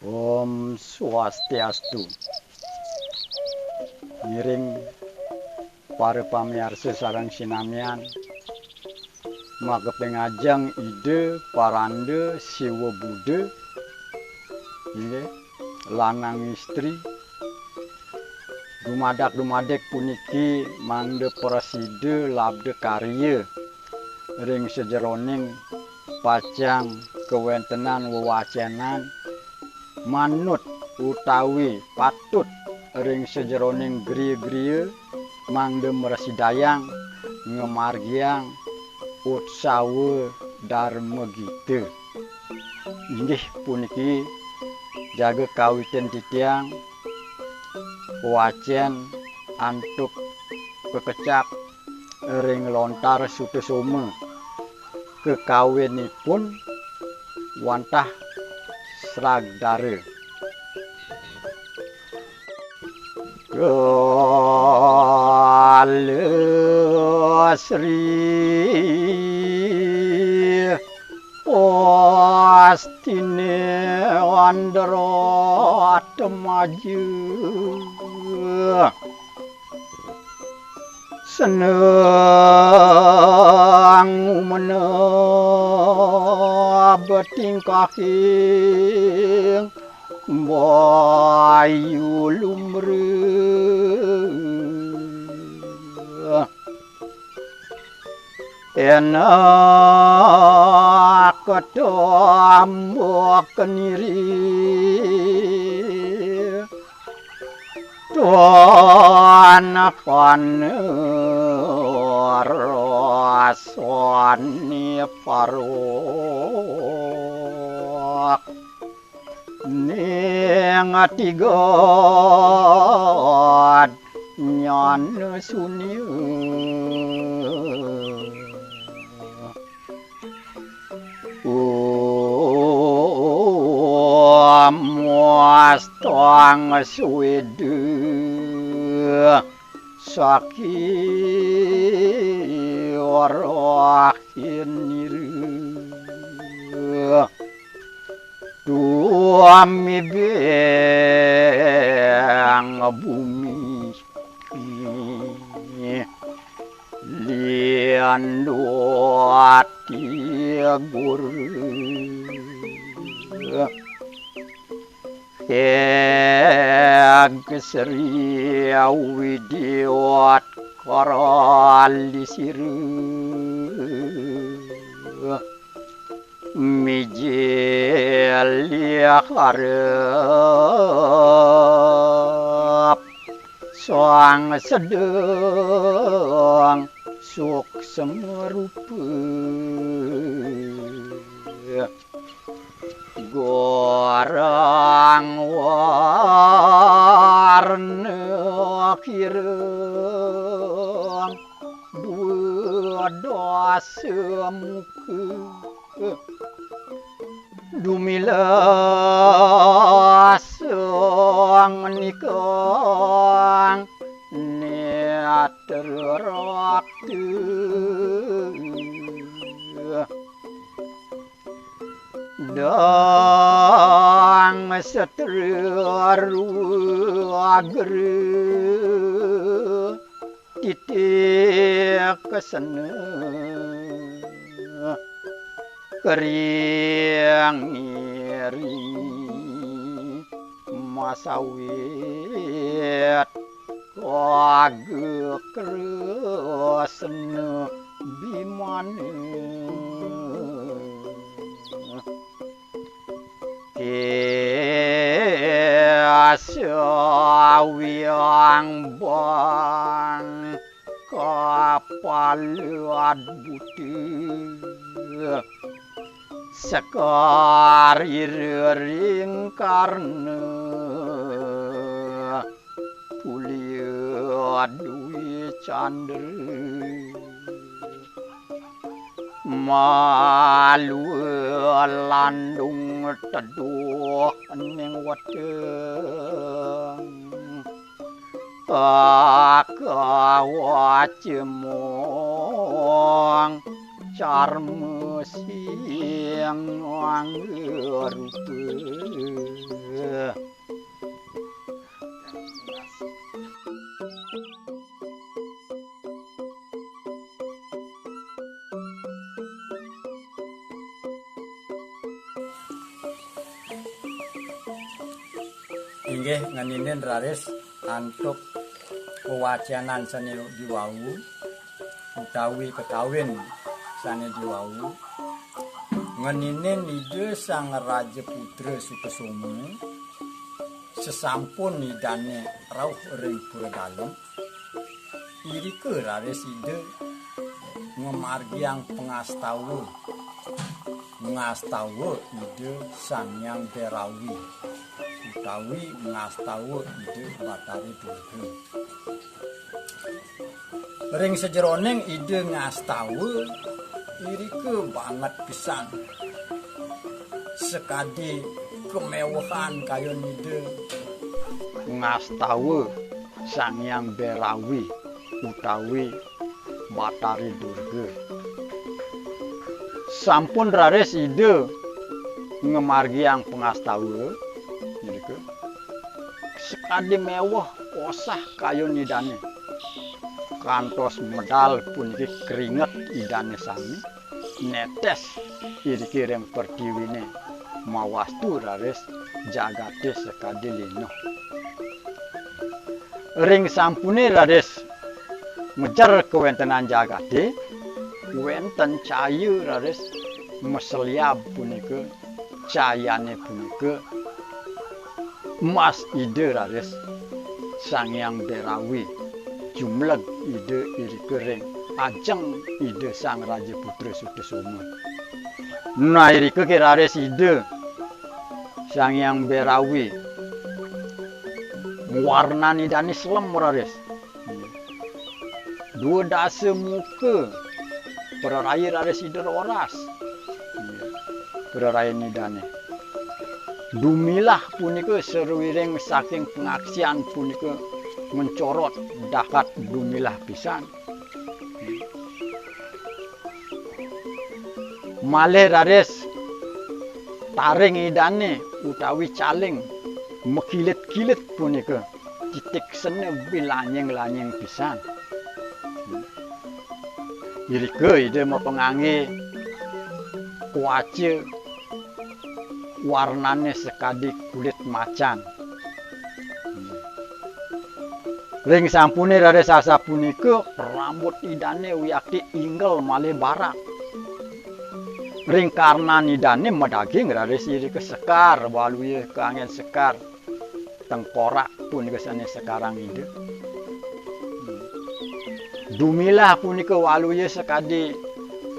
Om Swastiastu. Ngiring para pamirsa sareng sinamian mageping ajeng ide parande siwa Buddha nggih lanang istri dumadak puniki mangde preside labde karya ring sejeroning pajang kewentenan wewacenan manut utawi patut ring sejeroning griya-griya mangde mresidayang ngemargiang utsawa dharma gita. Inggih puniki jaga kawitan titiang wacen antuk kekecap ring lontar Sutasoma kekawinipun wantah Sragdara. Sri Astine Wandara Atmaju seneng betingkaking bayu lumreh enak ketambah keniri tuan panerasani parok ning atigot nyan sunia muastang suwede saki orahinir tuami beng bumi liandu ati gur Sri widiwat koralisir mijelia harap soang sedang suk semerupa gorang warna kirang dua dosa muka dumilas sang nikang niat rakti dang setru agre titik kesana keriang ngiri masawit kage kresna bimane asawiang bang kapal buti sekarir ring karna kuliah dwi candre malu landung teduh ning weteng akawacemong carme siang yang rupa. Inggih ngeninen raris antuk pewacanan sane diwau utawi kekawin sane diwau ngeninen ide sang Raja Putra Sukesoma sesampun idane rauh ring pura dalem irike raris ide ngemargiang pengastawa ide Sang Hyang Berawi utawi ngastawa ide Batari Durga. Ring sejeroning ide ngastawa irike banget pisan. Sekadi kemewahan kaya ide ngastawa Sang Hyang Berawi utawi Batari Durga. Sampun raris ide ngemargiang pengastawa nirike sekadi mewah posah kaya nidane kantos medal puniki keringet idane sami netes iriki reng pertiwine mawastu raris jagate sekadi lino ring sampune raris ngejar kewentenan jagate wenten cayu raris meseliab punika cayane punika emas ide raris Sang Hyang Berawi jumleg ide irike ring ajeng ide Sang Raja Putra Sukesoma. Nah irike raris ide Sang Hyang Berawi warnane dane slem raris. Dua dasa muka peraraya raris ide oras. Peraraya nidane. Dumilah punika seruwiring saking pengaksian punika mencorot dakat dumilah pisan. Malih raris taring idane utawi caling mekilit-kilit punika titik sene bilanyeng-lanyeng pisan. Irike ide mapengangge kuace warnane sekadi kulit macan. Ring sampune raris sasapunika rambut idane wiyakti inggel malih barak. Ring karna nidane medaging raris irike sekar waluye keangen sekar tengkorak punika sane sekarang ide. Dumilah punika waluye sekadi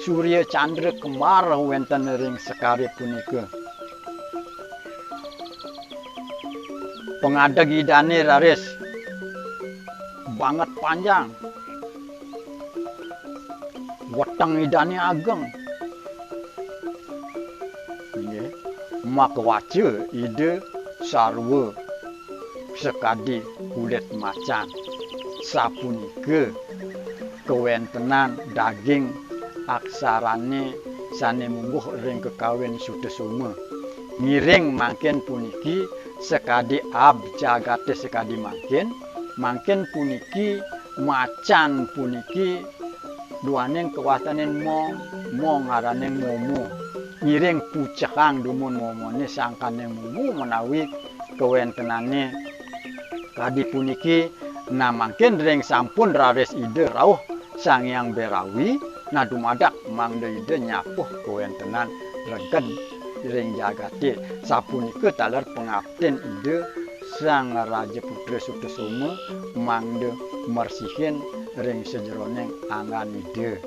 Surya Candra kembar wenten ring sekare punika. Pengadeg idane raris banget panjang. Weteng idane ageng. Nggih. Makwace ide sarwa sekadi kulit macan. Sapunika kewentenan daging aksarane sane mungguh ring kekawin Sukesoma. Ngiring mangken puniki sekadi abjagate sekadi mangken puniki macan puniki duaning kewatanen mo ngaraneng momo ngiring pucekang dumun momone sangkaneng momo menawi kewentenane kadi puniki nah mangken ring sampun raris ide rauh Sang Hyang Berawi nah dumadak mangde ide nyapuh kewentenan reged ring jagate sapunika taler pengabden ide Sang Raja Putra Sukesoma mangde mersihin ring sejeroning angan ide.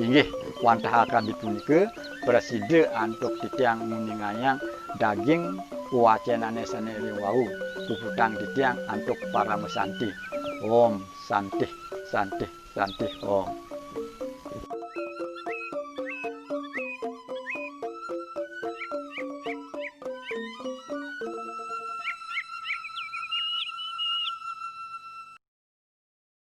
Inggih wantahaken dipunika preside antuk titiang muningayang daging wacenane sane wau puputang titiang antuk para mesanti. Om santih santih santih om.